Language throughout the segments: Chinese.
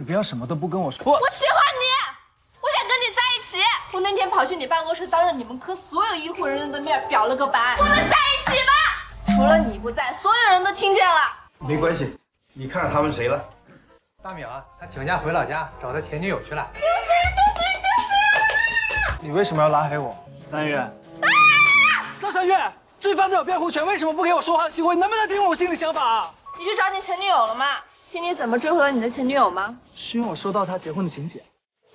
你不要什么都不跟我说。我喜欢你，我想跟你在一起。我那天跑去你办公室，当着你们科所有医护人员的面表了个白。我们在一起吧。除了你不在，所有人都听见了。没关系，你看上他们谁了？大淼啊，他请假回老家找他前女友去了。你为什么要拉黑我？3月，赵三月，罪犯都有辩护权，为什么不给我说话的机会？能不能听我心里想法啊？你去找你前女友了吗？听你怎么追回了你的前女友吗？是因为我收到她结婚的请柬，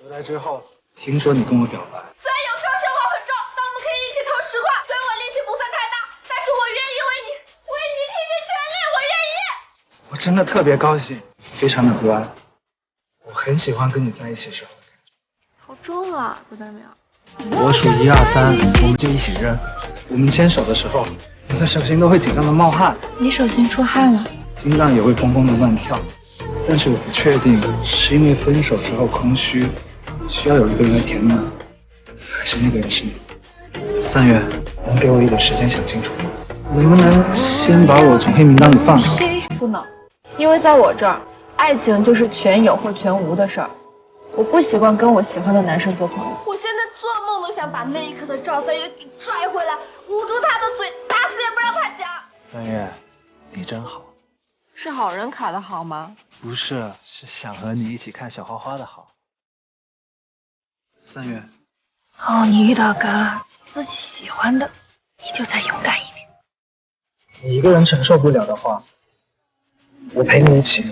回来之后听说你跟我表白。虽然有时候生活很重，但我们可以一起透实话。虽然我力气不算太大，但是我愿意为你拼尽全力，我愿意。我真的特别高兴，非常的不安。我很喜欢跟你在一起时候的感觉。好重啊，不代表。我数1、2、3，我们就一起扔。我们牵手的时候，我的手心都会紧张的冒汗，你手心出汗了。心脏也会砰砰的乱跳。但是我不确定，是因为分手之后空虚，需要有一个人来填满，还是那个人是你？3月，能给我一点时间想清楚吗？能不能先把我从黑名单里放出来？不能，因为在我这儿，爱情就是全有或全无的事儿。我不习惯跟我喜欢的男生做朋友。我现在做梦都想把那一刻的赵三月给拽回来，捂住他的嘴，打死也不让他讲。3月，你真好。是好人卡的好吗？不是，是想和你一起看小花花的好。3月，哦，你遇到个自己喜欢的，你就再勇敢一点。你一个人承受不了的话，我陪你一起。